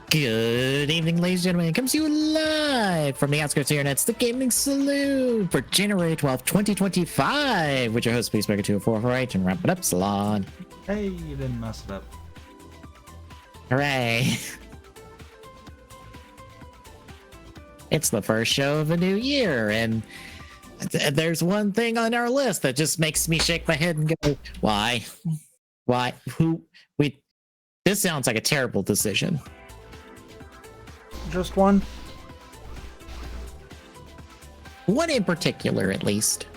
Good evening, ladies and gentlemen. It comes to you live from the outskirts of the internet. It's the Gaming Saloon for January 12th, 2025, with your host, Peacemaker 2448, and wrap it up, Salon. Hey, you didn't mess it up. Hooray. It's the first show of a new year, and there's one thing on our list that just makes me shake my head and go, why? Why? This sounds like a terrible decision. Just one? One in particular, at least.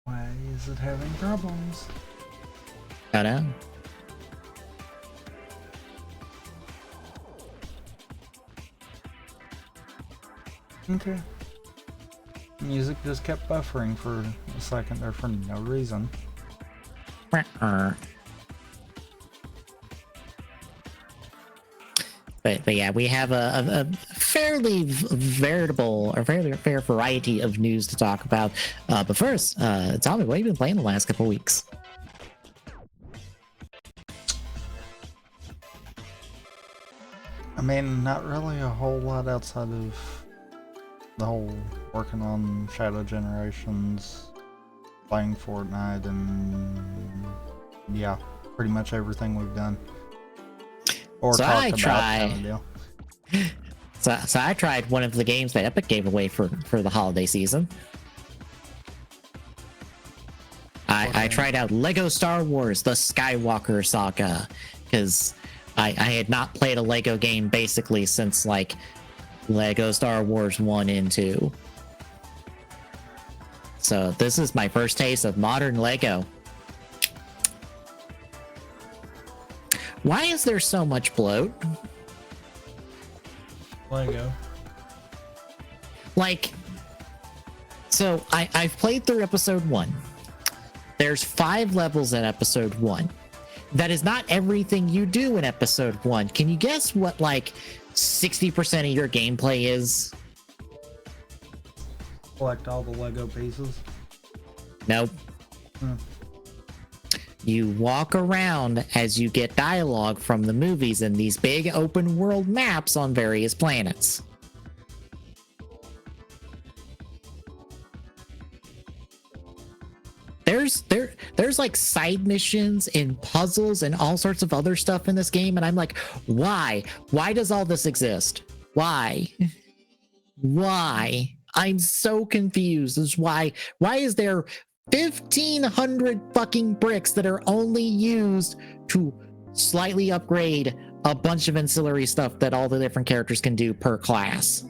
Why is it having problems? I know. Okay. Music just kept buffering for a second there for no reason. But yeah, we have a fairly veritable or fairly fair variety of news to talk about. But first, Tommy, what have you been playing the last couple weeks? I mean, not really a whole lot outside of the whole working on Shadow Generations, playing Fortnite, and yeah, pretty much everything we've done. Or So talked I about tried. kind of deal. So I tried one of the games that Epic gave away for the holiday season. I tried out Lego Star Wars: The Skywalker Saga, because I had not played a Lego game basically since like Lego Star Wars 1 and 2. So this is my first taste of modern Lego. Why is there so much bloat? Lego. Like, so I've played through episode 1. There's 5 levels in episode 1. That is not everything you do in episode 1. Can you guess what like 60% of your gameplay is? Collect all the Lego pieces. Nope. You walk around as you get dialogue from the movies in these big open world maps on various planets. There's like side missions and puzzles and all sorts of other stuff in this game, and I'm like, why? Why does all this exist? Why? Why? I'm so confused. Is why is there 1,500 fucking bricks that are only used to slightly upgrade a bunch of ancillary stuff that all the different characters can do per class?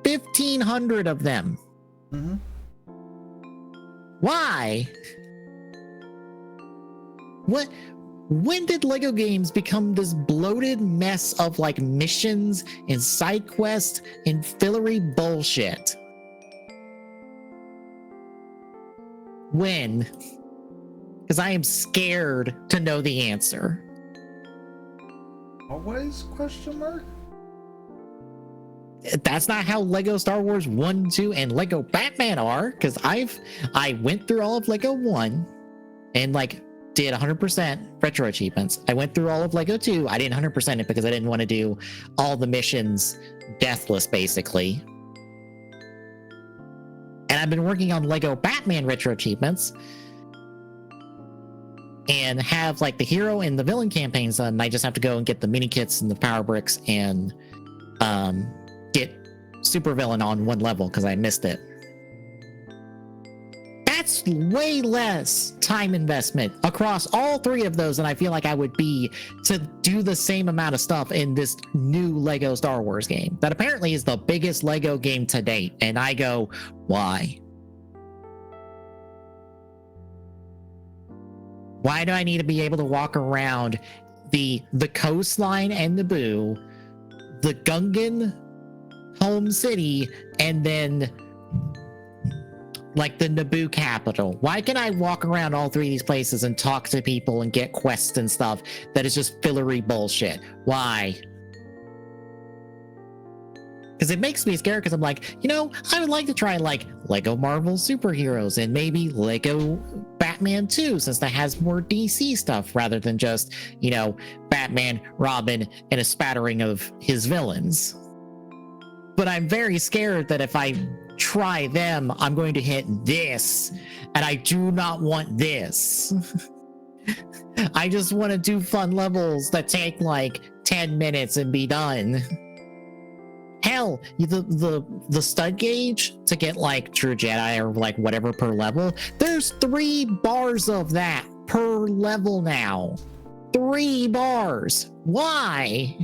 1,500 of them. Mm-hmm. Why? What? When did Lego games become this bloated mess of like missions and side quests and fillery bullshit? When? Because I am scared to know the answer. Always question mark? That's not how Lego Star Wars 1, 2, and Lego Batman are, because I went through all of Lego 1 and like did 100% retro achievements. I went through all of Lego 2. I didn't 100% it because I didn't want to do all the missions deathless, basically. And I've been working on Lego Batman retro achievements and have like the hero and the villain campaigns done. And I just have to go and get the mini kits and the power bricks and get super villain on one level because I missed it. That's way less time investment across all 3 of those than I feel like I would be to do the same amount of stuff in this new Lego Star Wars game that apparently is the biggest Lego game to date. And I go, why? Why do I need to be able to walk around the coastline and Naboo, the Gungan home city, and then like the Naboo capital? Why can I walk around all 3 of these places and talk to people and get quests and stuff that is just fillery bullshit? Why? Because it makes me scared because I'm like, I would like to try like Lego Marvel superheroes and maybe Lego Batman 2, since that has more DC stuff rather than just, Batman, Robin, and a spattering of his villains. But I'm very scared that if I try them, I'm going to hit this, and I do not want this. I just want to do fun levels that take like 10 minutes and be done. Hell, the stud gauge to get like True Jedi or like whatever per level, there's 3 bars of that per level now. 3 bars. Why?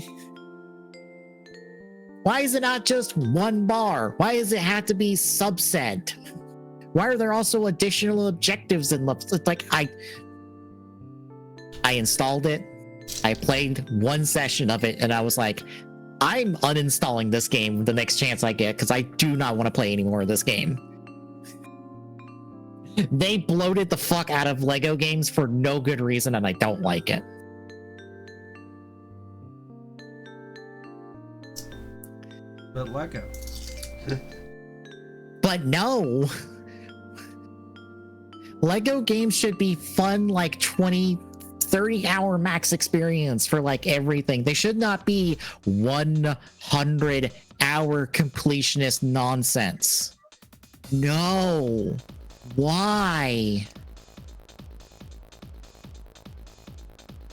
Why is it not just 1 bar? Why does it have to be subset? Why are there also additional objectives in levels? It's like I installed it. I played 1 session of it and I was like, I'm uninstalling this game the next chance I get because I do not want to play any more of this game. They bloated the fuck out of Lego games for no good reason and I don't like it. But Lego. But no. Lego games should be fun, like 20-30 hour max experience for like everything. They should not be 100 hour completionist nonsense. No. Why?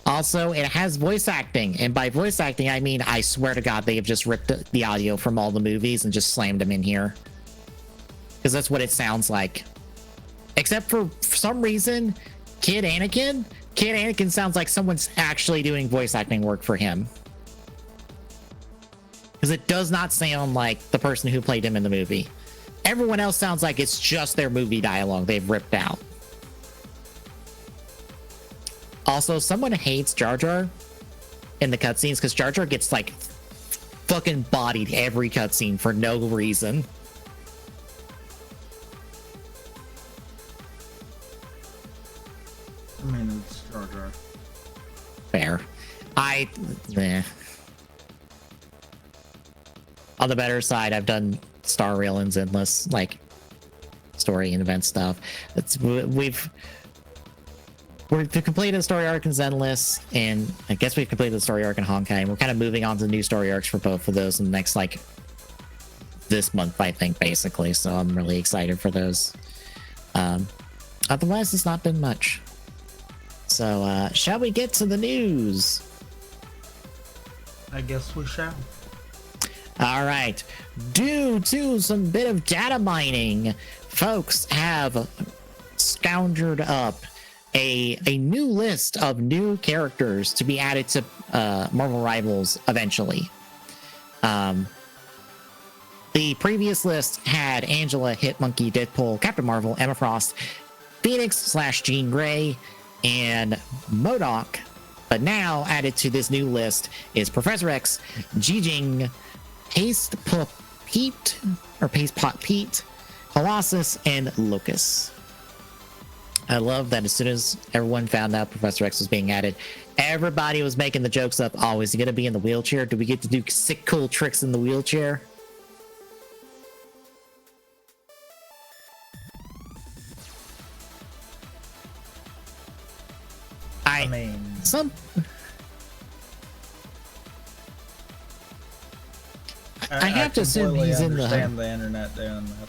Also, it has voice acting, and by voice acting, I mean, I swear to God, they have just ripped the audio from all the movies and just slammed them in here. Because that's what it sounds like. Except for some reason, Kid Anakin sounds like someone's actually doing voice acting work for him. Because it does not sound like the person who played him in the movie. Everyone else sounds like it's just their movie dialogue they've ripped out. Also, someone hates Jar Jar in the cutscenes because Jar Jar gets like fucking bodied every cutscene for no reason. I mean, it's Jar Jar. Fair. On the better side, I've done Star Rail and Endless, like story and event stuff. We've completed the story arc in Zenless, and I guess we've completed the story arc in Honkai, and we're kind of moving on to the new story arcs for both of those in the next, like, this month, I think, basically. So I'm really excited for those. Otherwise, it's not been much. So, shall we get to the news? I guess we shall. All right. Due to some bit of data mining, folks have scoundred up a new list of new characters to be added to Marvel Rivals eventually. The previous list had Angela, Hitmonkey, Deadpool, Captain Marvel, Emma Frost, Phoenix / Jean Grey, and MODOK. But now added to this new list is Professor X, Jijing, Paste Pot Pete, Colossus, and Locus. I love that as soon as everyone found out Professor X was being added, everybody was making the jokes up. Oh, is he going to be in the wheelchair? Do we get to do sick, cool tricks in the wheelchair? I mean, I have to assume he's in the internet doing that.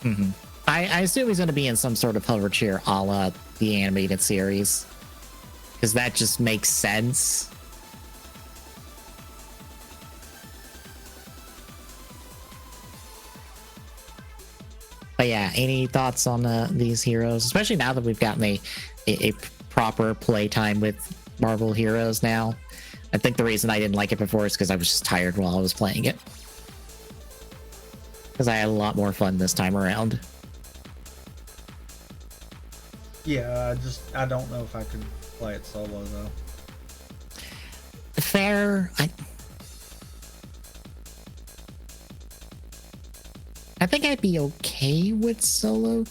Mm-hmm. I assume he's going to be in some sort of hover chair a la the animated series. Because that just makes sense. But yeah, any thoughts on these heroes? Especially now that we've gotten a proper playtime with Marvel heroes now. I think the reason I didn't like it before is because I was just tired while I was playing it. Because I had a lot more fun this time around. Yeah, I don't know if I could play it solo though. Fair. I think I'd be okay with solo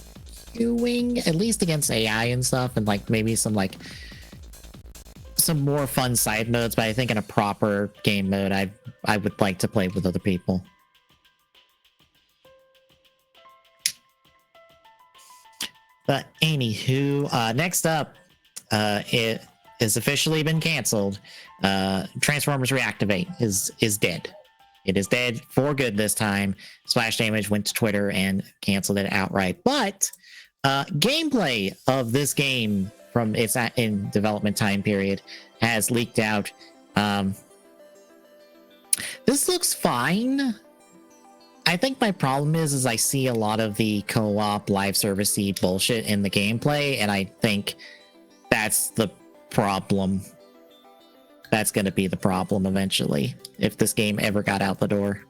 queuing, at least against AI and stuff, and like maybe some like some more fun side modes, but I think in a proper game mode, I would like to play with other people. But anywho, next up, it has officially been canceled. Transformers Reactivate is dead. It is dead for good this time. Splash Damage went to Twitter and canceled it outright. But gameplay of this game from its in development time period has leaked out. This looks fine. I think my problem is I see a lot of the co-op live servicey bullshit in the gameplay, and I think that's the problem. That's going to be the problem eventually if this game ever got out the door.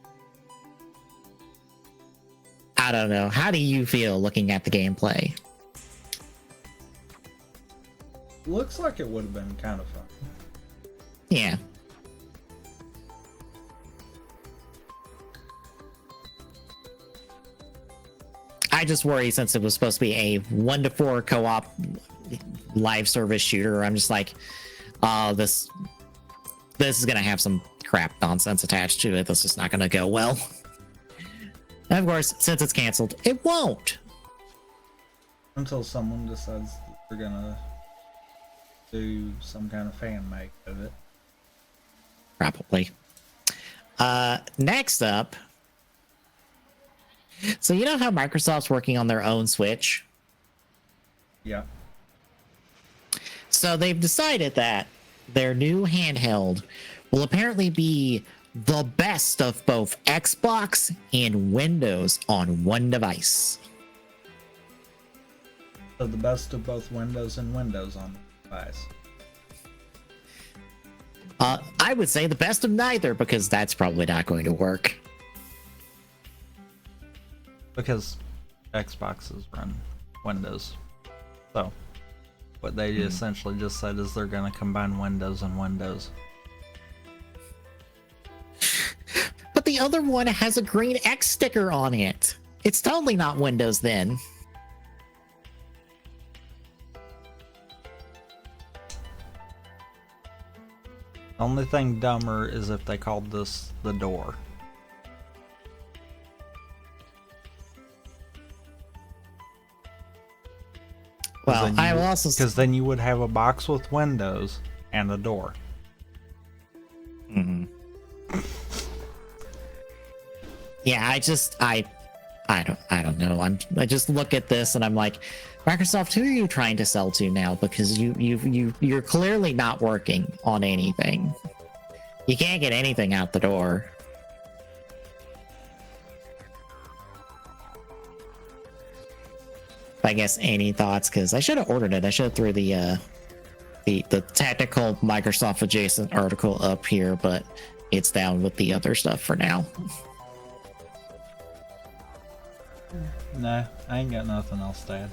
I don't know. How do you feel looking at the gameplay? Looks like it would have been kind of fun. Yeah. I just worry since it was supposed to be a 1-to-4 co-op live service shooter. I'm just like, this is gonna have some crap nonsense attached to it. This is not gonna go well. And of course, since it's canceled, it won't. Until someone decides they're gonna do some kind of fan make of it. Probably. Next up. So you know how Microsoft's working on their own Switch? Yeah. So they've decided that their new handheld will apparently be the best of both Xbox and Windows on one device. So the best of both Windows and Windows on the device. I would say the best of neither, because that's probably not going to work. Because Xboxes run Windows. So what they essentially just said is they're going to combine Windows and Windows. But the other one has a green X sticker on it. It's totally not Windows then. Only thing dumber is if they called this the door. Well, I will also... Because then you would have a box with windows and a door. Mm-hmm. Yeah, I don't know. I just look at this and I'm like, Microsoft, who are you trying to sell to now? Because you're clearly not working on anything. You can't get anything out the door. I guess any thoughts? Because I should have ordered it. I should have threw the technical Microsoft adjacent article up here, but it's down with the other stuff for now. Nah, I ain't got nothing else to add.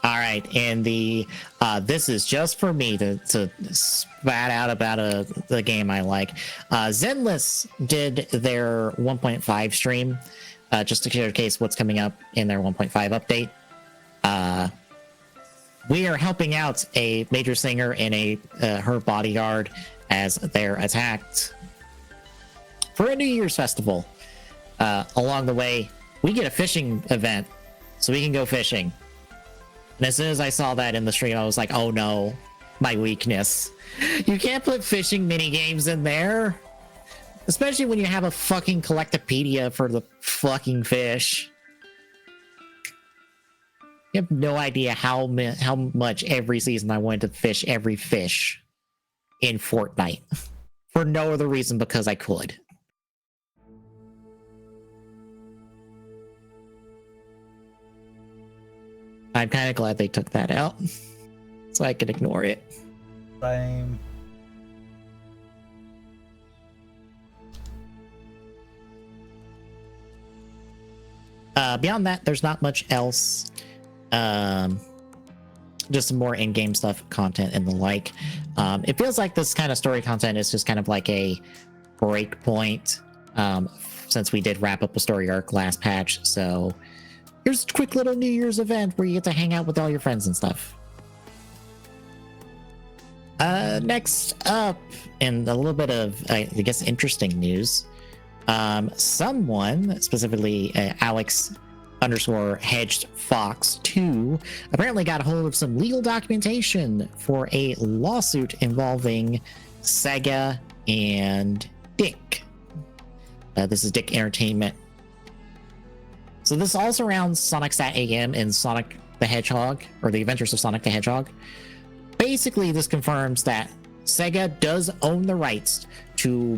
All right, and this is just for me to spat out about the game I like. Zenless did their 1.5 stream just to showcase what's coming up in their 1.5 update. We are helping out a major singer and her bodyguard as they're attacked for a New Year's festival. Along the way, we get a fishing event, so we can go fishing. And as soon as I saw that in the stream, I was like, oh no, my weakness. You can't put fishing mini games in there. Especially when you have a fucking collectopedia for the fucking fish. You have no idea how much every season I wanted to fish every fish in Fortnite. For no other reason because I could. I'm kind of glad they took that out. So I could ignore it. Same. Beyond that, there's not much else. Just some more in-game stuff, content, and the like. It feels like this kind of story content is just kind of like a break point, since we did wrap up a story arc last patch. So here's a quick little New Year's event where you get to hang out with all your friends and stuff. Next up, and a little bit of, I guess, interesting news. Someone, specifically Alex underscore hedged fox 2, apparently got a hold of some legal documentation for a lawsuit involving Sega and Dick. This is Dick Entertainment. So this all surrounds Sonic Sat AM and Sonic the Hedgehog, or the Adventures of Sonic the Hedgehog. Basically, this confirms that Sega does own the rights to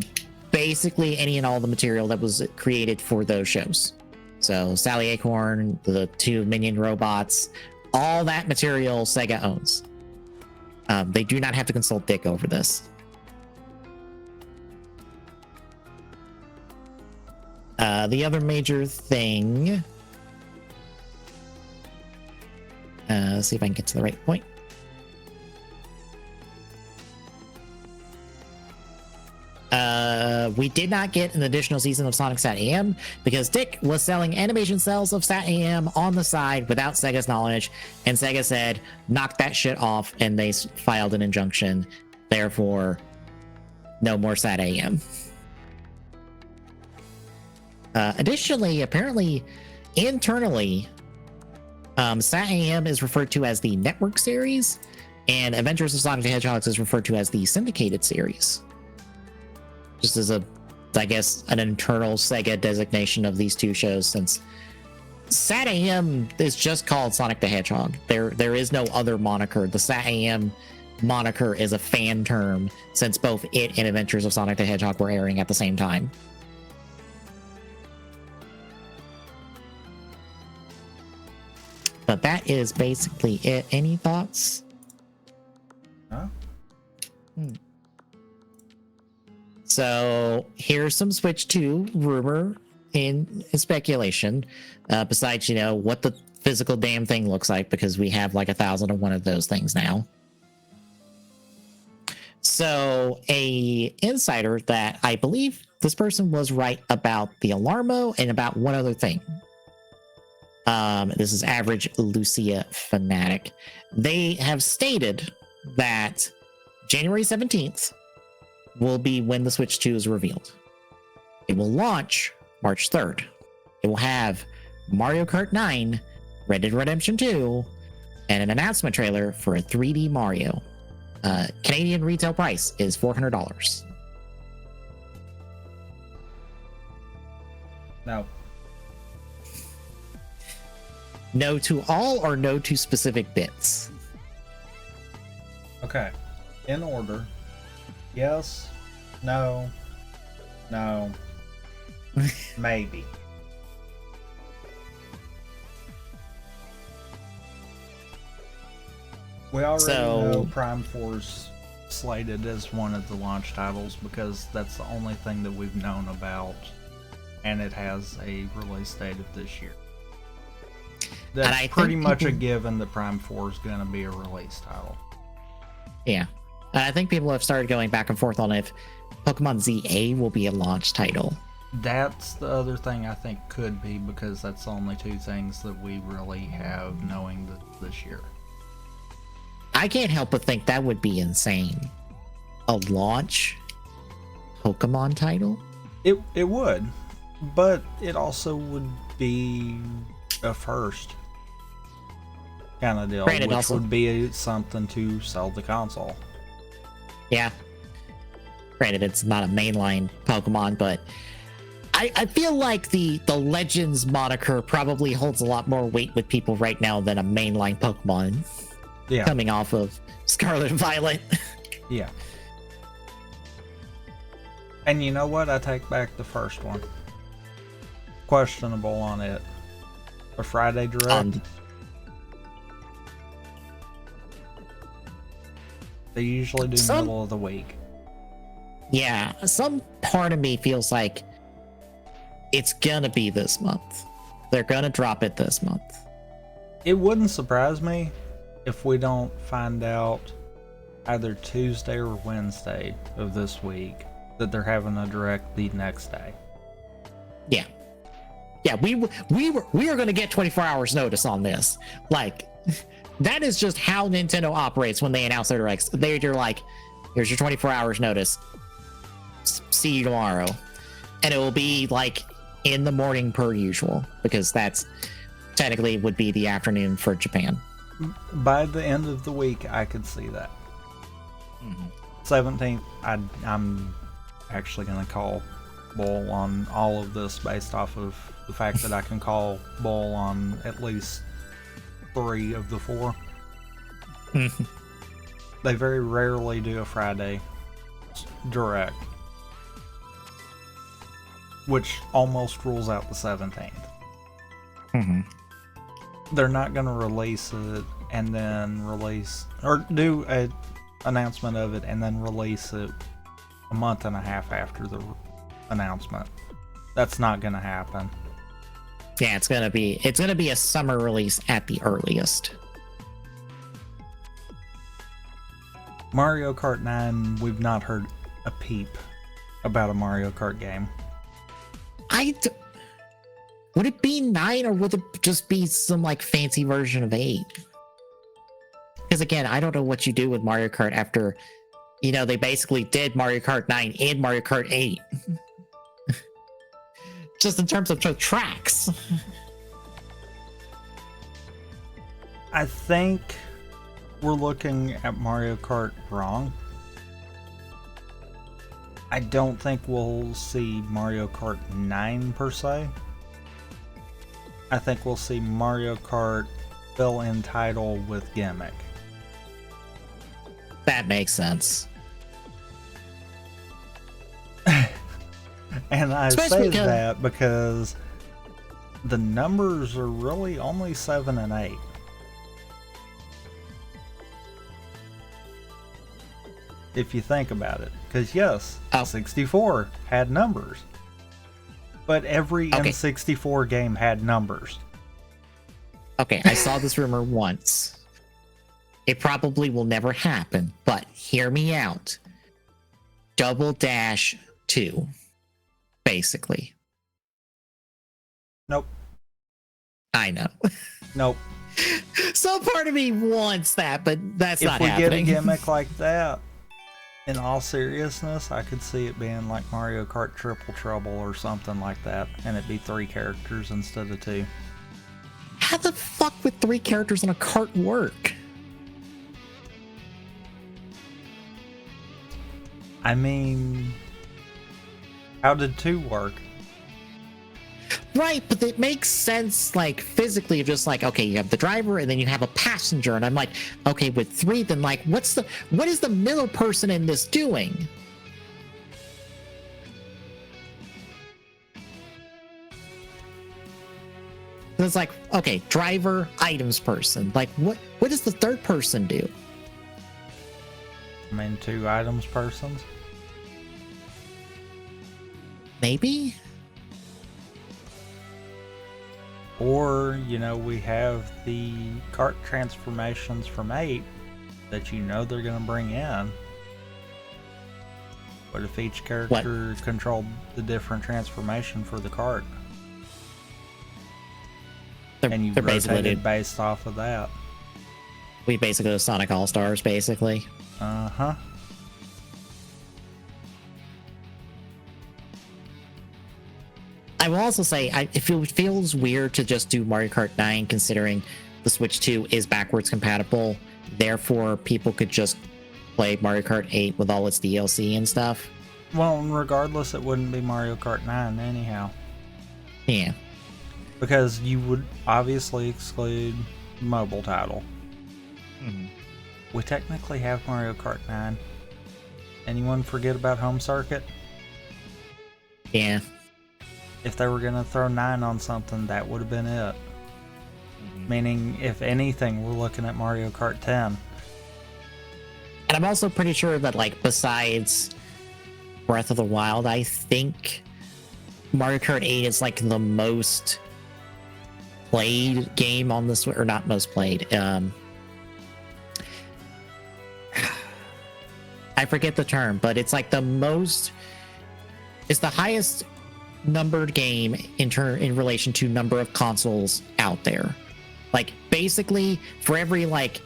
basically any and all the material that was created for those shows. So Sally Acorn, the 2 Minion robots, all that material Sega owns. They do not have to consult Dick over this. The other major thing, let's see if I can get to the right point. We did not get an additional season of Sonic Sat AM because Dick was selling animation cells of Sat AM on the side without Sega's knowledge, and Sega said, knock that shit off, and they filed an injunction. Therefore, no more Sat AM. Additionally, apparently, internally, Sat AM is referred to as the Network Series, and Adventures of Sonic the Hedgehog is referred to as the Syndicated Series. Just as I guess, an internal Sega designation of these two shows, since Sat AM is just called Sonic the Hedgehog. There is no other moniker. The Sat AM moniker is a fan term, since both it and Adventures of Sonic the Hedgehog were airing at the same time. But that is basically it. Any thoughts? Huh? So here's some Switch 2 rumor and speculation. Besides, what the physical damn thing looks like, because we have like 1,001 of those things now. So a insider that I believe this person was right about the Alarmo and about one other thing. This is Average Lucia Fanatic. They have stated that January 17th will be when the Switch 2 is revealed. It will launch March 3rd. It will have Mario Kart 9, Red Dead Redemption 2, and an announcement trailer for a 3D Mario. Canadian retail price is $400. No. No to all or no to specific bits? Okay. In order. Yes. No. No. Maybe. We already know Prime 4's slated as one of the launch titles because that's the only thing that we've known about, and it has a release date of this year. That's pretty much a given that Prime 4 is going to be a release title. Yeah. I think people have started going back and forth on if Pokemon ZA will be a launch title. That's the other thing I think could be, because that's the only two things that we really have knowing this year. I can't help but think that would be insane. A launch Pokemon title? It would, but it also would be a first kind of deal, Granted, which also would be something to sell the console. Yeah. Granted, it's not a mainline Pokemon, but I feel like the Legends moniker probably holds a lot more weight with people right now than a mainline Pokemon. Yeah. Coming off of Scarlet and Violet. Yeah. And you know what? I take back the first one. Questionable on it. A Friday Direct. They usually do middle of the week. Yeah, some part of me feels like it's gonna be this month. They're gonna drop it this month. It wouldn't surprise me if we don't find out either Tuesday or Wednesday of this week that they're having a direct the next day. Yeah. Yeah, we are going to get 24 hours notice on this. Like, that is just how Nintendo operates when they announce their directs. They're like, here's your 24 hours notice. See you tomorrow. And it will be like in the morning per usual, because that's technically would be the afternoon for Japan. By the end of the week, I could see that. 17th, I'm actually going to call bull on all of this based off of the fact that I can call bull on at least 3 of the 4. They very rarely do a Friday direct, which almost rules out the 17th. They're not going to release it and then release, or do a announcement of it and then release it a month and a half after the announcement. That's not going to happen. Yeah, it's gonna be a summer release at the earliest. Mario Kart 9, we've not heard a peep about a Mario Kart game. Would it be 9 or would it just be some like fancy version of 8? Because again, I don't know what you do with Mario Kart after, they basically did Mario Kart 9 and Mario Kart 8. Just in terms of tracks. I think we're looking at Mario Kart wrong. I don't think we'll see Mario Kart 9 per se. I think we'll see Mario Kart fill in title with gimmick. That makes sense. And I say that because the numbers are really only 7 and 8. If you think about it. Because yes, 64 had numbers. But every N64 game had numbers. Okay, I saw this rumor once. It probably will never happen, but hear me out. Double Dash 2. Basically. Nope. I know. Nope. Some part of me wants that, but that's not happening. If we get a gimmick like that, in all seriousness, I could see it being like Mario Kart Triple Trouble or something like that, and it'd be 3 characters instead of 2. How the fuck would 3 characters in a cart work? I mean, how did 2 work? Right, but it makes sense, like, physically, just like, okay, you have the driver and then you have a passenger, and I'm like, okay, with 3, then like, what is the middle person in this doing? It's like, okay, driver, items person, like, what does the third person do? I mean, 2 items persons? Maybe? Or, we have the cart transformations from 8 that they're going to bring in. What if each character controlled the different transformation for the cart? And you rotated based off of that. We basically go Sonic All-Stars, basically. Uh-huh. I will also say, it feels weird to just do Mario Kart 9, considering the Switch 2 is backwards compatible. Therefore, people could just play Mario Kart 8 with all its DLC and stuff. Well, regardless, it wouldn't be Mario Kart 9 anyhow. Yeah. Because you would obviously exclude mobile title. We technically have Mario Kart 9. Anyone forget about Home Circuit? Yeah. If they were going to throw 9 on something, that would have been it. Meaning, if anything, we're looking at Mario Kart 10. And I'm also pretty sure that, like, besides Breath of the Wild, I think Mario Kart 8 is, like, the most played game on the Switch, or not most played. I forget the term, but it's like it's the highest numbered game in relation to number of consoles out there. Like basically for every like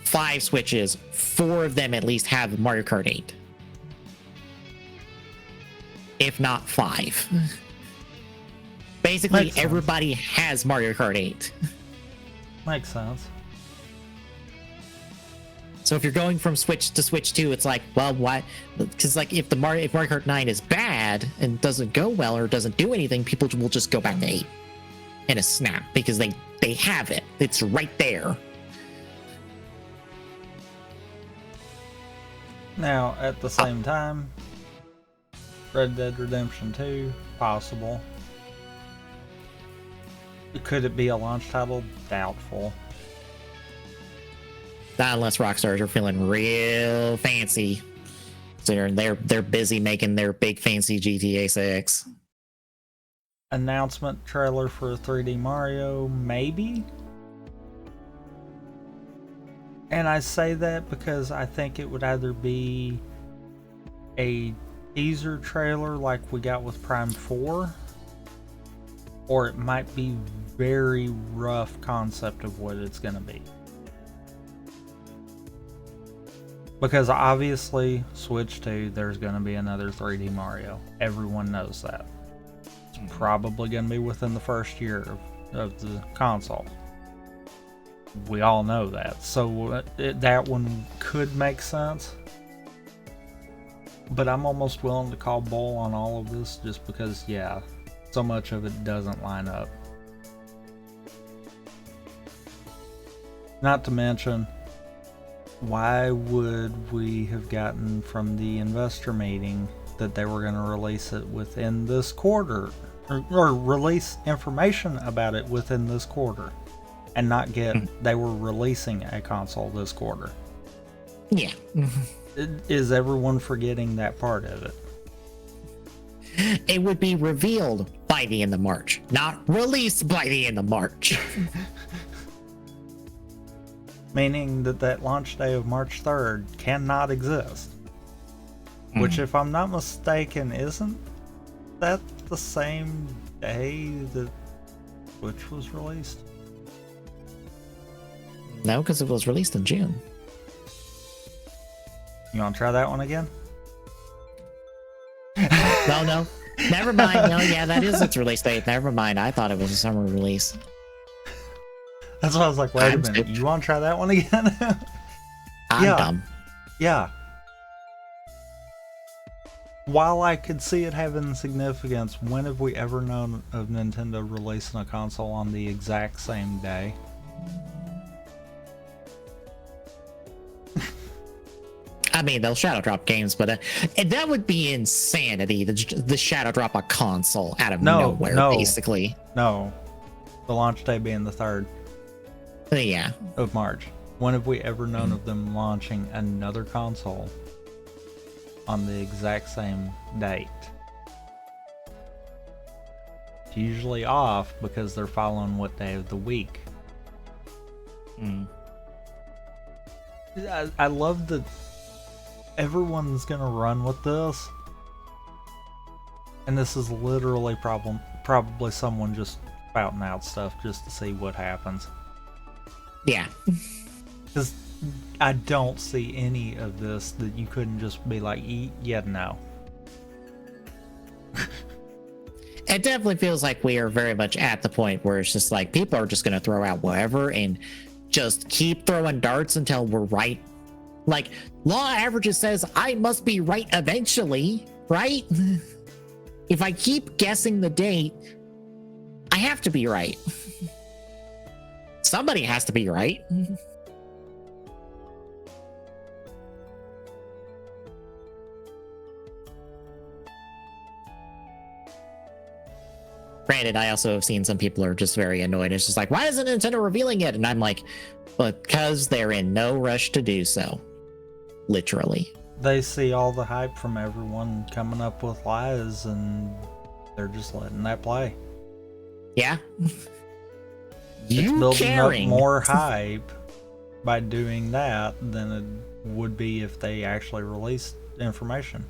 5 Switches, 4 of them at least have Mario Kart 8. If not 5. Basically, everybody has Mario Kart 8. Makes sense. So if you're going from Switch to Switch 2, it's like, well, why? Because like if Mario Kart 9 is bad and doesn't go well or doesn't do anything, people will just go back to 8 in a snap because they have it. It's right there. Now, at the same time, Red Dead Redemption 2, possible. Could it be a launch title? Doubtful. Not unless Rockstars are feeling real fancy. So they're busy making their big fancy GTA 6. Announcement trailer for 3D Mario, maybe? And I say that because I think it would either be a teaser trailer like we got with Prime 4, or it might be very rough concept of what it's going to be. Because obviously, Switch 2, there's going to be another 3D Mario. Everyone knows that. It's probably going to be within the first year of the console. We all know that. So that one could make sense. But I'm almost willing to call bull on all of this just because, yeah, so much of it doesn't line up. Not to mention, why would we have gotten from the investor meeting that they were going to release it within this quarter, or release information about it within this quarter, and not get they were releasing a console this quarter? Yeah. Is everyone forgetting that part of it? It would be revealed by the end of March, not released by the end of March. Meaning that launch day of March 3rd cannot exist. Which, if I'm not mistaken, isn't that the same day that Switch was released? No, because it was released in June. You want to try that one again? No. Never mind. No, yeah, that is its release date. Never mind. I thought it was a summer release. That's why I was like, wait a minute. You want to try that one again? I'm dumb. Yeah. While I could see it having significance, when have we ever known of Nintendo releasing a console on the exact same day? I mean, they'll shadow drop games, but that would be insanity. The shadow drop a console out of nowhere, basically. No, the launch day being the 3rd Yeah. of March. When have we ever known of them launching another console on the exact same date? It's usually off because they're following what day of the week. I love that everyone's gonna run with this, and this is literally probably someone just spouting out stuff just to see what happens. Yeah. Because I don't see any of this that you couldn't just be like, yeah, no. It definitely feels like we are very much at the point where it's just like people are just going to throw out whatever and just keep throwing darts until we're right. Like, law averages says I must be right eventually, right? If I keep guessing the date, I have to be right. Somebody has to be right. Granted, I also have seen some people are just very annoyed. It's just like, why isn't Nintendo revealing it? And I'm like, because they're in no rush to do so. Literally. They see all the hype from everyone coming up with lies, and they're just letting that play. Yeah. It's building up more hype by doing that than it would be if they actually released information.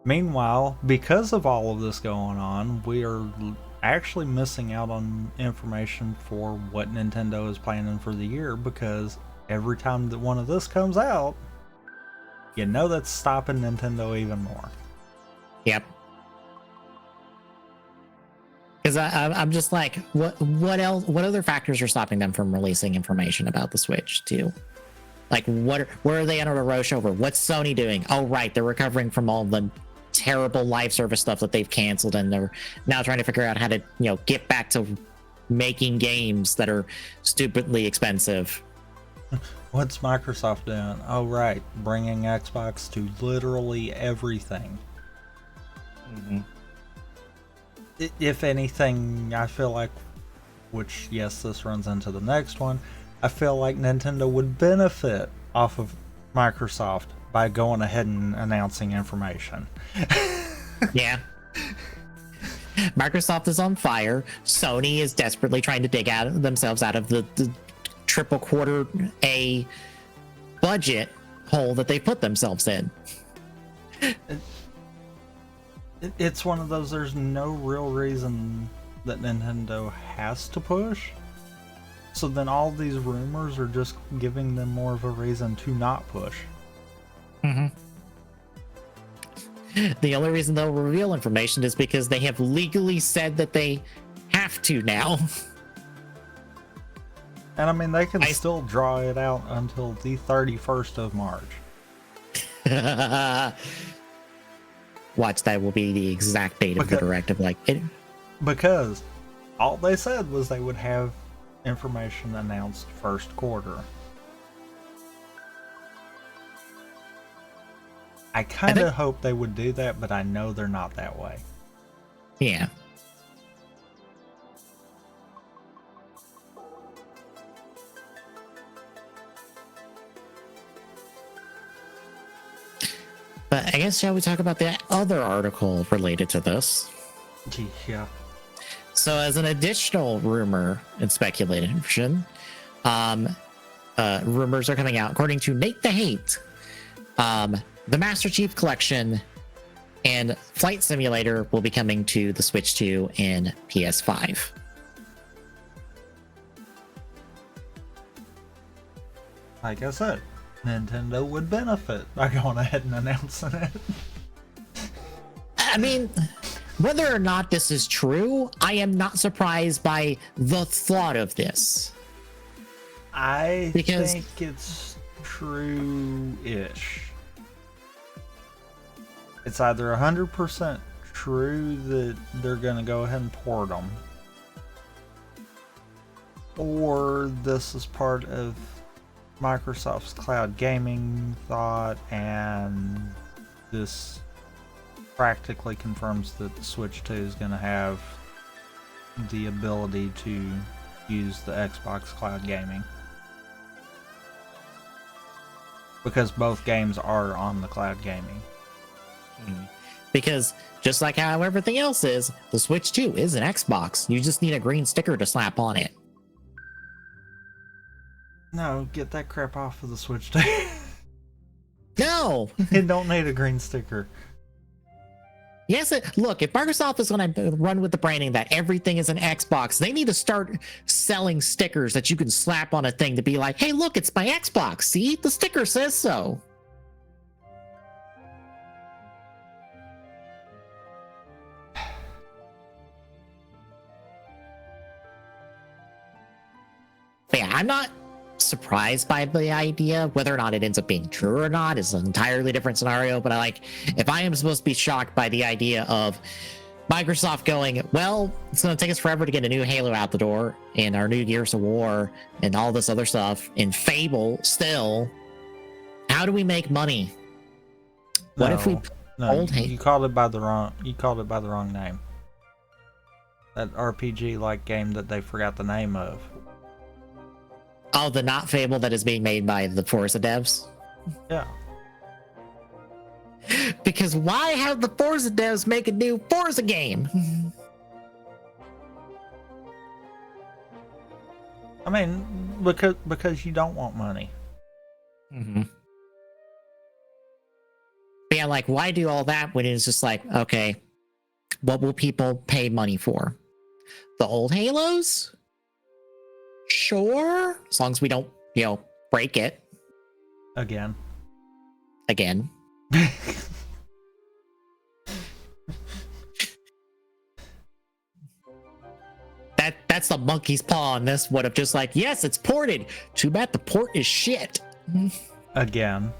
Meanwhile, because of all of this going on, we are actually missing out on information for what Nintendo is planning for the year, because every time that one of this comes out, you know that's stopping Nintendo even more. Yep. Because I'm just like, what else? What other factors are stopping them from releasing information about the Switch too? Like, where are they under a rush over? What's Sony doing? Oh, right, they're recovering from all the terrible live service stuff that they've canceled, and they're now trying to figure out how to, get back to making games that are stupidly expensive. What's Microsoft doing? Oh, right, bringing Xbox to literally everything. Mm-hmm. If anything, I feel like, which, yes, this runs into the next one, I feel like Nintendo would benefit off of Microsoft by going ahead and announcing information. Yeah. Microsoft is on fire. Sony is desperately trying to dig themselves out of the triple quarter A budget hole that they put themselves in. It's one of those, there's no real reason that Nintendo has to push. So then all these rumors are just giving them more of a reason to not push. Mm-hmm. The only reason they'll reveal information is because they have legally said that they have to now. And I mean, they can still draw it out until the 31st of March. Watch, that will be the exact date of the directive. Because all they said was they would have information announced first quarter. I kind of hope they would do that, but I know they're not that way. Yeah. But I guess, shall we talk about the other article related to this? Yeah. So, as an additional rumor and speculation, rumors are coming out. According to Nate the Hate, the Master Chief Collection and Flight Simulator will be coming to the Switch 2 and PS5. Like I said, Nintendo would benefit by going ahead and announcing it. I mean, whether or not this is true, I am not surprised by the thought of this. I think it's true-ish. It's either 100% true that they're going to go ahead and port them, or this is part of Microsoft's cloud gaming thought, and this practically confirms that the Switch 2 is going to have the ability to use the Xbox cloud gaming. Because both games are on the cloud gaming. Because just like how everything else is, the Switch 2 is an Xbox. You just need a green sticker to slap on it. No, get that crap off of the Switch 2. No! It don't need a green sticker. Yes, look, if Microsoft is going to run with the branding that everything is an Xbox, they need to start selling stickers that you can slap on a thing to be like, hey, look, it's my Xbox. See, the sticker says so. But yeah, I'm not surprised by the idea. Whether or not it ends up being true or not is an entirely different scenario. But if I am supposed to be shocked by the idea of Microsoft going, well, it's going to take us forever to get a new Halo out the door, and our new Gears of War, and all this other stuff, and Fable still, how do we make money? What if we old Halo? You called it by the wrong name. That RPG like game that they forgot the name of. Oh, the not Fable that is being made by the Forza devs? Yeah. Because why have the Forza devs make a new Forza game? I mean, because you don't want money. Mm-hmm. But yeah, why do all that when it's just like, okay, what will people pay money for? The old Halos? Sure. As long as we don't, break it Again. That's the monkey's paw on this one of just like, yes, it's ported. Too bad the port is shit. Again.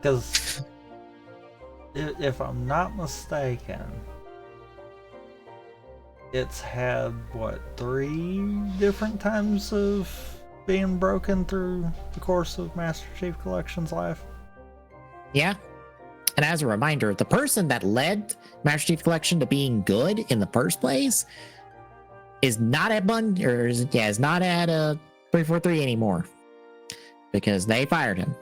Because if I'm not mistaken, it's had, 3 different times of being broken through the course of Master Chief Collection's life? Yeah. And as a reminder, the person that led Master Chief Collection to being good in the first place is not at is not at 343 anymore, because they fired him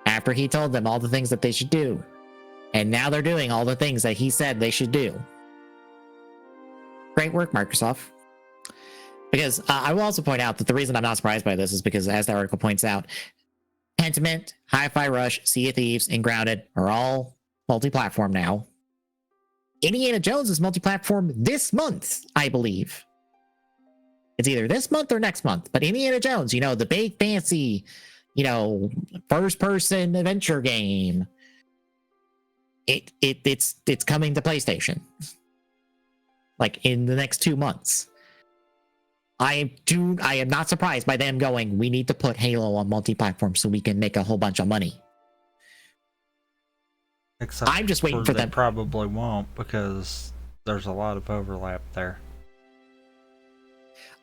after he told them all the things that they should do, and now they're doing all the things that he said they should do. Great work, Microsoft. Because I will also point out that the reason I'm not surprised by this is because, as the article points out, Pentiment, Hi-Fi Rush, Sea of Thieves, and Grounded are all multi-platform now. Indiana Jones is multi-platform this month, I believe. It's either this month or next month. But Indiana Jones, the big fancy, first-person adventure game, it's coming to PlayStation. Like in the next 2 months. I am not surprised by them going, we need to put Halo on multi-platform so we can make a whole bunch of money. Except I'm just waiting for them. Probably won't, because there's a lot of overlap there.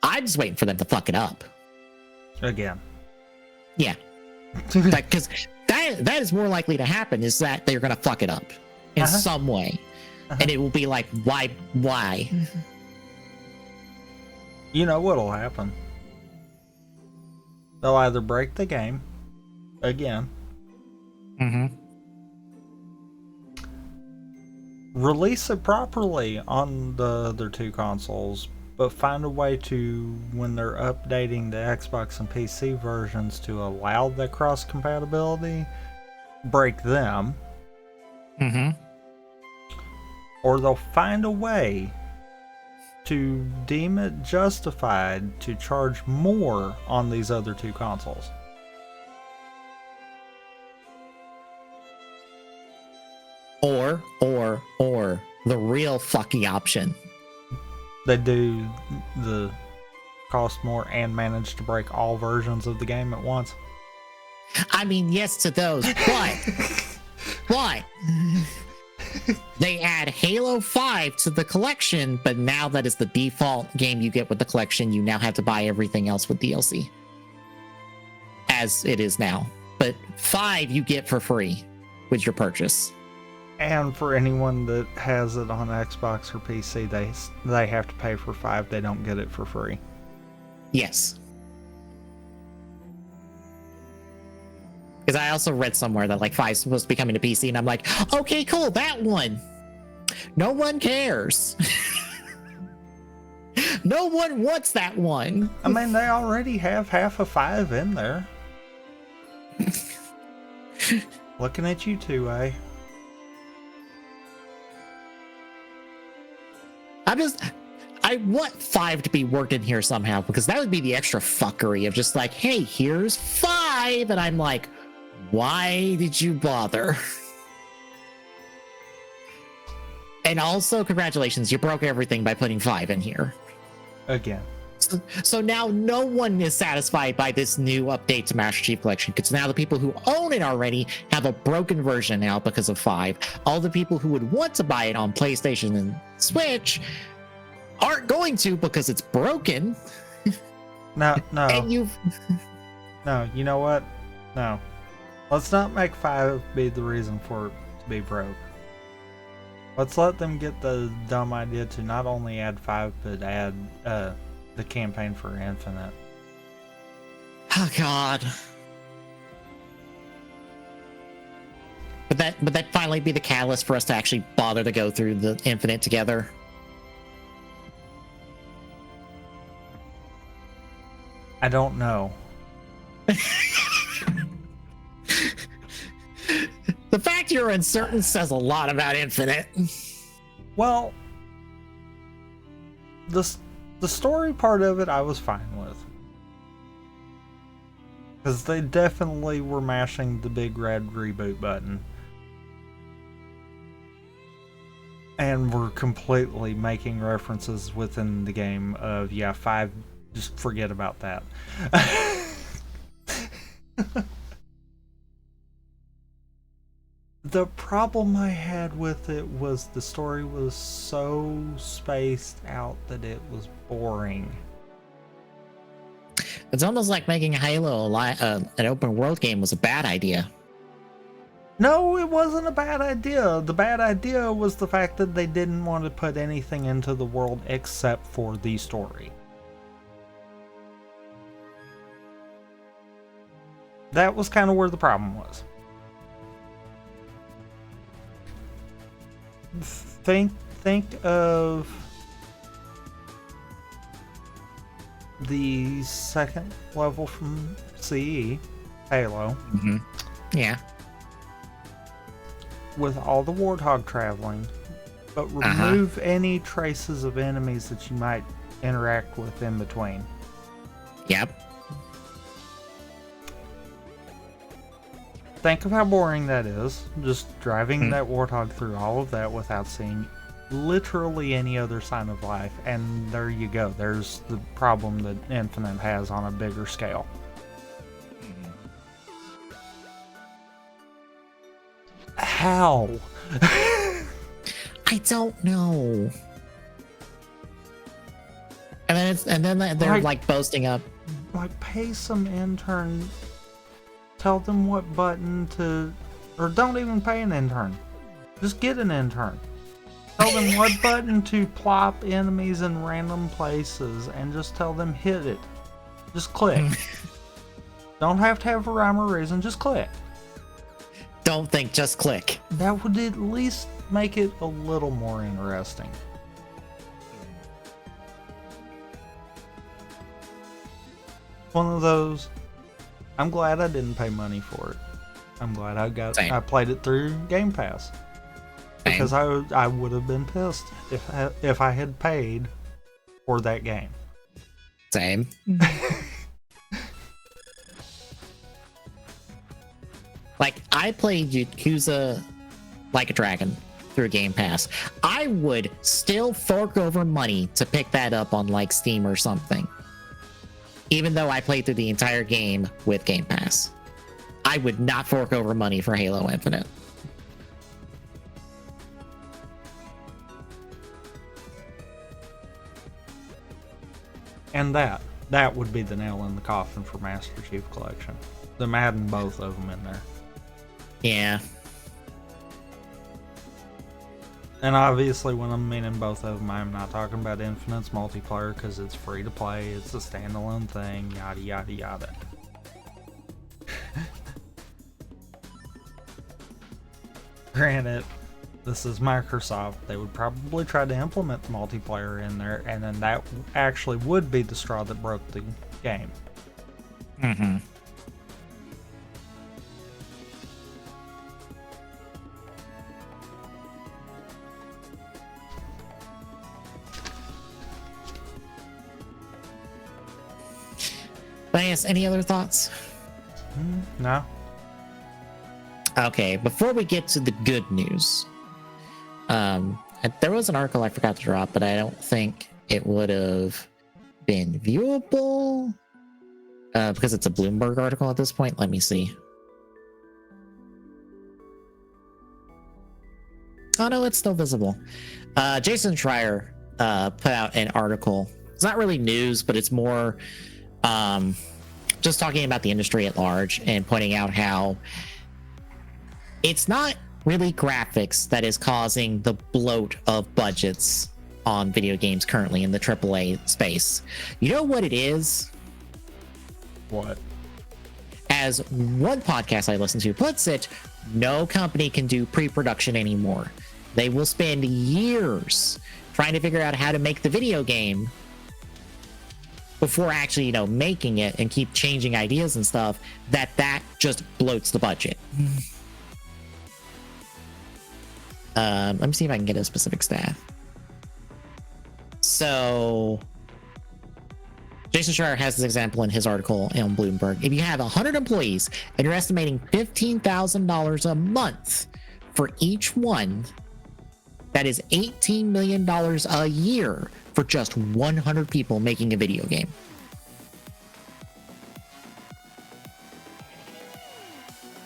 I'm just waiting for them to fuck it up. Again. Yeah. Because that is more likely to happen, is that they're going to fuck it up in some way. And it will be like, why? You know what'll happen. They'll either break the game again. Release it properly on the other 2 consoles, but find a way to, when they're updating the Xbox and PC versions to allow the cross compatibility, break them. Or they'll find a way to deem it justified to charge more on these other 2 consoles. Or the real fucking option. They do the cost more and manage to break all versions of the game at once. I mean, yes to those, but they add Halo 5 to the collection, but now that is the default game you get with the collection. You now have to buy everything else with DLC. As it is now. But 5 you get for free with your purchase. And for anyone that has it on Xbox or PC, they have to pay for 5. They don't get it for free. Yes. Because I also read somewhere that 5 is supposed to be coming to PC, and I'm like, okay, cool, that one. No one cares. No one wants that one. I mean, they already have half of 5 in there. Looking at you two, eh? I want 5 to be worked in here somehow, because that would be the extra fuckery of just like, hey, here's 5, and I'm like, why did you bother? And also, congratulations, you broke everything by putting 5 in here. Again. So now no one is satisfied by this new update to Master Chief Collection, because now the people who own it already have a broken version now because of 5. All the people who would want to buy it on PlayStation and Switch aren't going to, because it's broken. No. And No, you know what? No. Let's not make 5 be the reason for it to be broke. Let's let them get the dumb idea to not only add 5, but add the campaign for Infinite. Oh God. Would that finally be the catalyst for us to actually bother to go through the Infinite together? I don't know. The fact you're uncertain says a lot about Infinite. Well, the story part of it I was fine with. Because they definitely were mashing the big red reboot button. And were completely making references within the game of, yeah, 5, just forget about that. The problem I had with it was the story was so spaced out that it was boring. It's almost like making Halo an open world game was a bad idea. No, it wasn't a bad idea. The bad idea was the fact that they didn't want to put anything into the world except for the story. That was kind of where the problem was. Think of the second level from CE, Halo. Mm-hmm. Yeah. With all the warthog traveling, but remove any traces of enemies that you might interact with in between. Yep. Think of how boring that is, just driving that warthog through all of that without seeing literally any other sign of life. And there you go. There's the problem that Infinite has on a bigger scale. How? I don't know. And then they're like boasting up. Like, pay some intern. Tell them what button to, or don't even pay an intern. Just get an intern. Tell them what button to plop enemies in random places, and just tell them hit it. Just click. Don't have to have a rhyme or reason. Just click. Don't think, just click. That would at least make it a little more interesting. One of those. I'm glad I didn't pay money for it. I'm glad I played it through Game Pass. Because I would have been pissed if I had paid for that game. Same. Like, I played Yakuza Like a Dragon through Game Pass. I would still fork over money to pick that up on like Steam or something. Even though I played through the entire game with Game Pass. I would not fork over money for Halo Infinite. And that would be the nail in the coffin for Master Chief Collection. Them adding both of them in there. Yeah. And obviously when I'm meaning both of them, I'm not talking about Infinite's multiplayer because it's free to play, it's a standalone thing, yada yada yada. Granted, this is Microsoft. They would probably try to implement multiplayer in there, and then that actually would be the straw that broke the game. Mm-hmm. Lance, any other thoughts? No. Okay, before we get to the good news, there was an article I forgot to drop, but I don't think it would have been viewable because it's a Bloomberg article at this point. Let me see. Oh no, it's still visible. Jason Schreier put out an article. It's not really news, but it's more just talking about the industry at large and pointing out how it's not really graphics that is causing the bloat of budgets on video games currently in the AAA space. You know what it is? What? As one podcast I listen to puts it, no company can do pre-production anymore. They will spend years trying to figure out how to make the video game before actually, making it, and keep changing ideas and stuff, that just bloats the budget. Let me see if I can get a specific stat. So Jason Schreier has this example in his article on Bloomberg. If you have 100 employees and you're estimating $15,000 a month for each one, that is $18 million a year for just 100 people making a video game.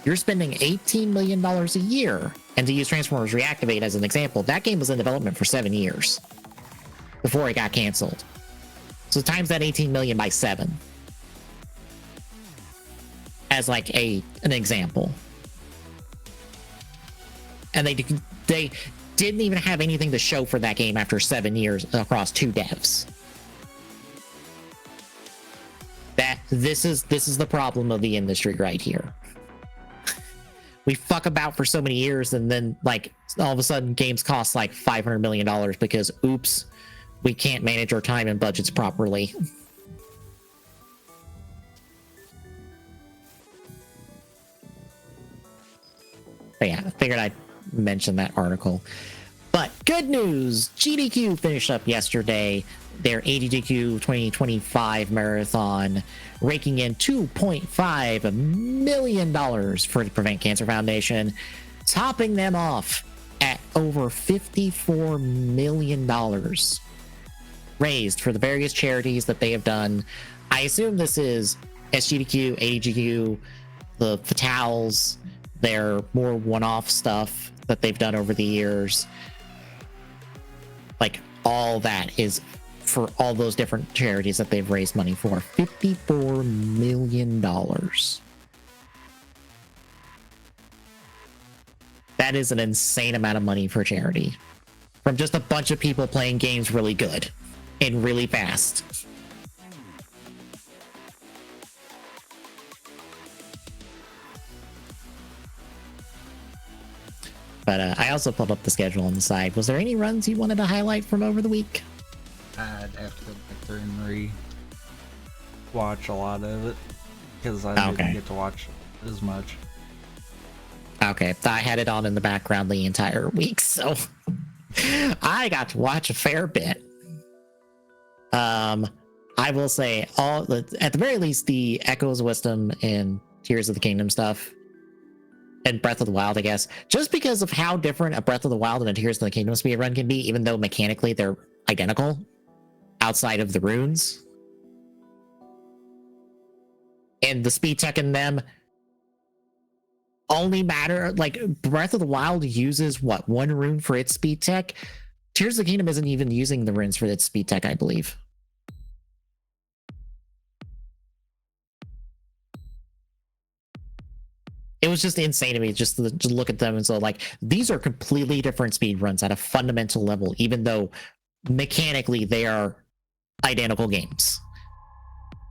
You're spending $18 million a year. And to use Transformers Reactivate as an example, that game was in development for 7 years before it got canceled. So times that 18 million by 7 as like an example. And they didn't even have anything to show for that game after 7 years across 2 devs. This is the problem of the industry right here. We fuck about for so many years, and then like all of a sudden games cost like $500 million because oops, we can't manage our time and budgets properly. But yeah, I figured I'd mention that article. But good news, GDQ finished up yesterday their GDQ 2025 marathon, raking in $2.5 million for the Prevent Cancer Foundation, topping them off at over $54 million raised for the various charities that they have done. I assume this is SGDQ, ADGQ, the Fatales, their more one-off stuff that they've done over the years. Like all that is for all those different charities that they've raised money for. $54 million. That is an insane amount of money for charity. From just a bunch of people playing games really good and really fast. But I also pulled up the schedule on the side. Was there any runs you wanted to highlight from over the week? I'd have to go back there and watch a lot of it because I didn't get to watch as much. Okay, I had it on in the background the entire week, so I got to watch a fair bit. I will say, at the very least, the Echoes of Wisdom and Tears of the Kingdom stuff, and Breath of the Wild, I guess, just because of how different a Breath of the Wild and a Tears of the Kingdom speedrun can be, even though mechanically they're identical outside of the runes. And the speed tech in them only matter, like Breath of the Wild uses what, 1 rune for its speed tech? Tears of the Kingdom isn't even using the runes for its speed tech, I believe. It was just insane to me just to look at them and so like these are completely different speed runs at a fundamental level, even though mechanically they are identical games.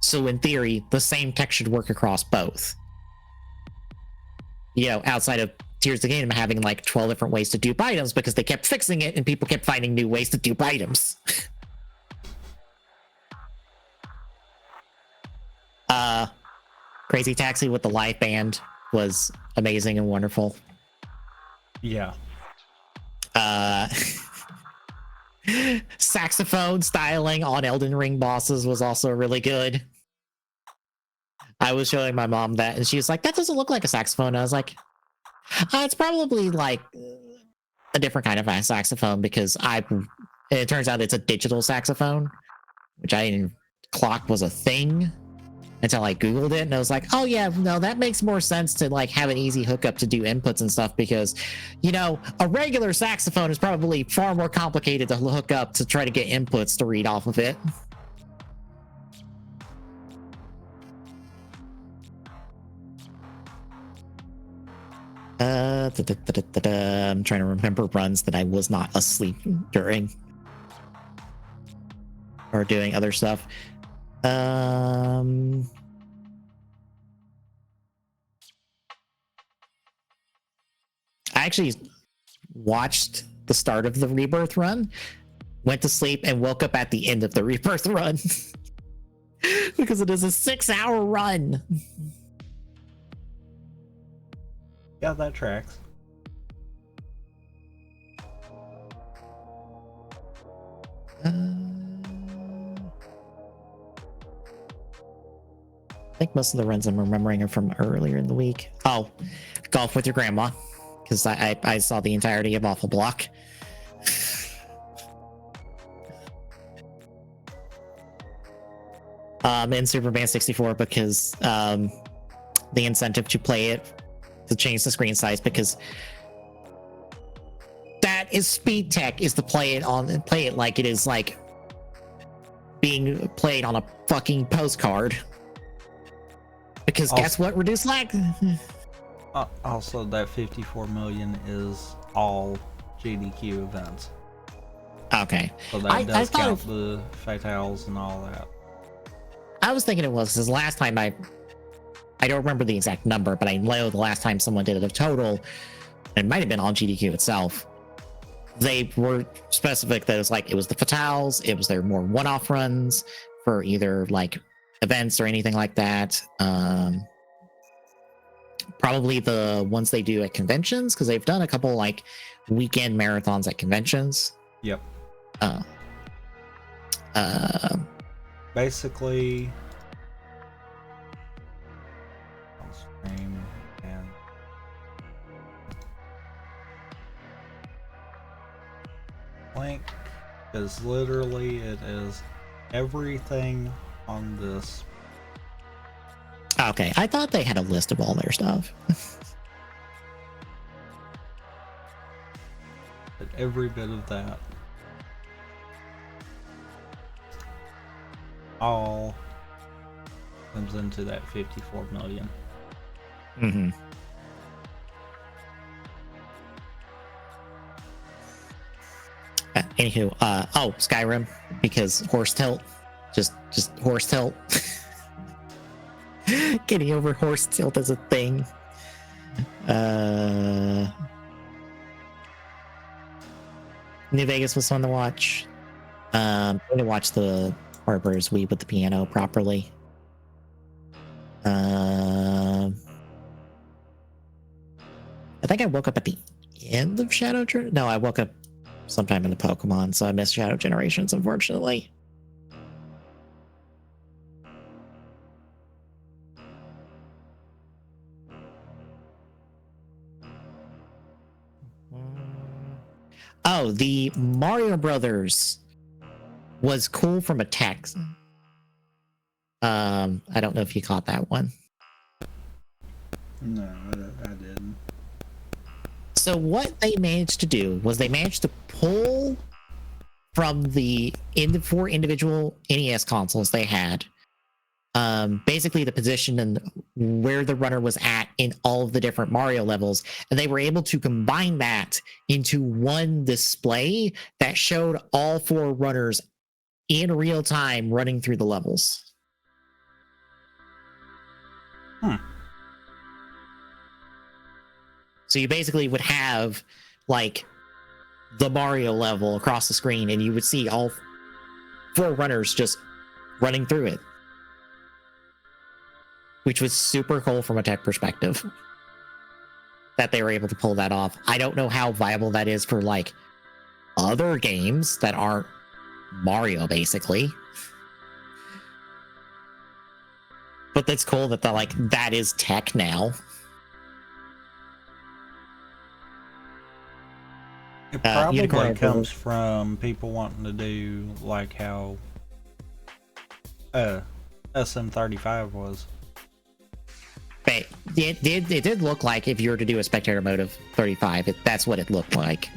So in theory, the same tech should work across both. You know, outside of Tears of the Kingdom having like 12 different ways to dupe items because they kept fixing it and people kept finding new ways to dupe items. Crazy Taxi with the live band was amazing and wonderful. Yeah. Saxophone styling on Elden Ring bosses was also really good. I was showing my mom that and she was like, that doesn't look like a saxophone. I was like, it's probably like a different kind of a saxophone because it turns out it's a digital saxophone, which I didn't clock was a thing until I Googled it and I was like, oh yeah, no, that makes more sense to like have an easy hookup to do inputs and stuff because, you know, a regular saxophone is probably far more complicated to hook up to try to get inputs to read off of it. I'm trying to remember runs that I was not asleep during or doing other stuff. I actually watched the start of the Rebirth run, went to sleep, and woke up at the end of the Rebirth run because it is a 6-hour run. Yeah, that tracks. think most of the runs I'm remembering are from earlier in the week. Oh, golf with your grandma, because I saw the entirety of Awful Block. And Superman 64 because the incentive to play it, to change the screen size, because that is speed tech, is to play it like it is like being played on a fucking postcard. Because guess what? Reduced lag. Also, that 54 million is all GDQ events. Okay. So that does count the fatals and all that. I was thinking it was because last time I don't remember the exact number, but I know the last time someone did it of total, it might have been on GDQ itself. They were specific that it was the fatals, it was their more one-off runs for either like events or anything like that. Probably the ones they do at conventions, because they've done a couple like weekend marathons at conventions. Yep. Basically, on stream and link is literally, it is everything on this. Okay, I thought they had a list of all their stuff. But every bit of that all comes into that 54 million. Mm-hmm. Anywho, oh, Skyrim, because horse tilt, just horse tilt. Getting over horse tilt as a thing. New Vegas was fun to watch. I to watch the Harper's Weep with the piano properly. I think I woke up at the end of Shadow. No, I woke up sometime in the Pokemon, so I missed Shadow Generations, unfortunately. Oh, the Mario Brothers was cool from a text. I don't know if you caught that one. No, I didn't. So what they managed to do was they managed to pull from the four individual NES consoles they had, basically the position and where the runner was at in all of the different Mario levels, and they were able to combine that into one display that showed all four runners in real time running through the levels. So you basically would have like the Mario level across the screen, and you would see all four runners just running through it, which was super cool from a tech perspective that they were able to pull that off. I don't know how viable that is for like other games that aren't Mario, basically. But that's cool that that is tech now. It probably comes from people wanting to do like how SM35 was. But it did look like, if you were to do a spectator mode of 35, that's what it looked like.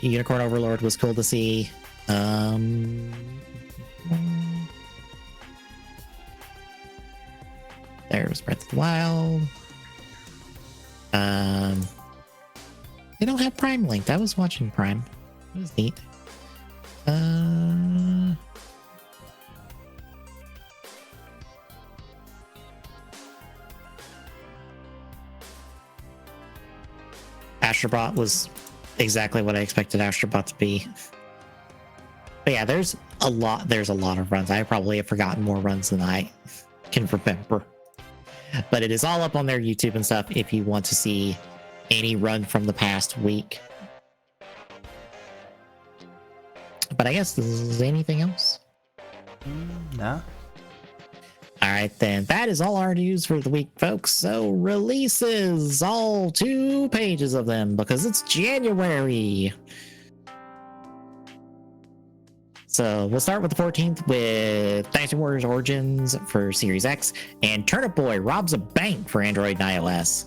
Unicorn Overlord was cool to see. There's Breath of the Wild. They don't have Prime linked. I was watching Prime. It was neat. Astrobot was exactly what I expected Astrobot to be. But yeah, there's a lot of runs. I probably have forgotten more runs than I can remember. But it is all up on their YouTube and stuff if you want to see any run from the past week. But I guess this is anything else? No, All right, then. That is all our news for the week, folks. So releases, all 2 pages of them, because it's January. So we'll start with the 14th with Dynasty Warriors Origins for Series X and Turnip Boy robs a bank for Android and iOS.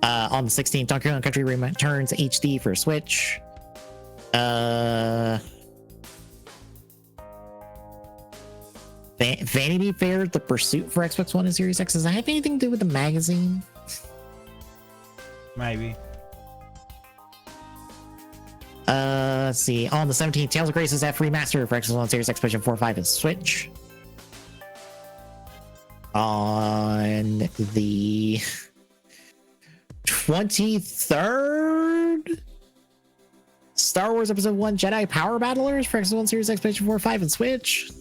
On the 16th, Donkey Kong Country returns HD for Switch. Vanity Fair, The Pursuit for Xbox One and Series X. Does that have anything to do with the magazine? Maybe. Let's see. On the 17th, Tales of Graces F remastered for Xbox One, Series X, PlayStation 4, 5, and Switch. On the 23rd, Star Wars Episode 1 Jedi Power Battlers for Xbox One, Series X, PlayStation 4, 5, and Switch.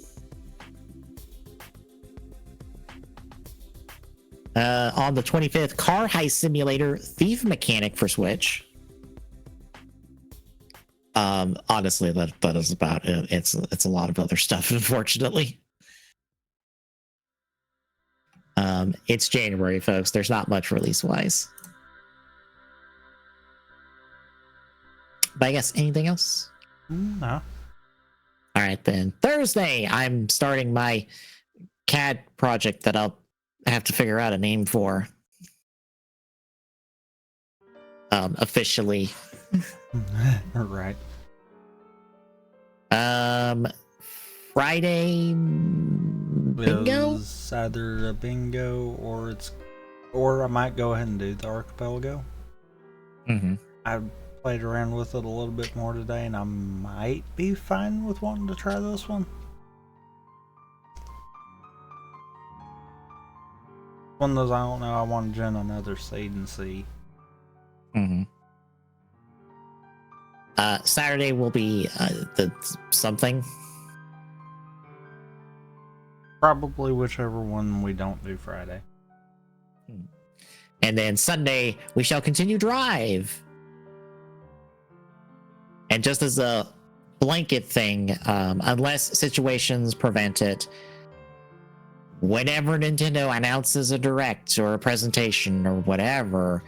On the 25th, Car Heist Simulator Thief Mechanic for Switch. Honestly, that is about it. It's a lot of other stuff, unfortunately. It's January, folks. There's not much release-wise. But I guess anything else? No. All right, then. Thursday, I'm starting my CAD project that I'll have to figure out a name for. Officially. Right. Friday bingo? It's either a bingo or I might go ahead and do the archipelago. Mm-hmm. I played around with it a little bit more today, and I might be fine with wanting to try this one. One of those I don't know. I want to join another seed and see. Mm-hmm. Saturday will be the something. Probably whichever one we don't do Friday. And then Sunday, we shall continue Drive. And just as a blanket thing, unless situations prevent it, whenever Nintendo announces a direct or a presentation or whatever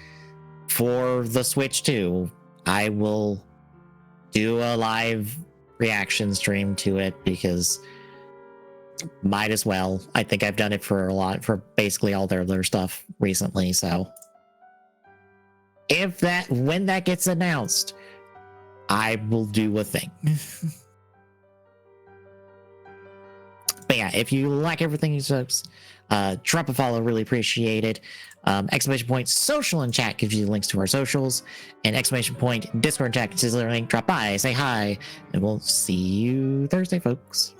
for the Switch 2, I will do a live reaction stream to it because might as well. I think I've done it for basically all their other stuff recently. So when that gets announced, I will do a thing. But yeah, if you like everything you subs, drop a follow, really appreciate it. Exclamation point social in chat gives you the links to our socials, and exclamation point Discord chat gives you the link. Drop by, say hi, and we'll see you Thursday, folks.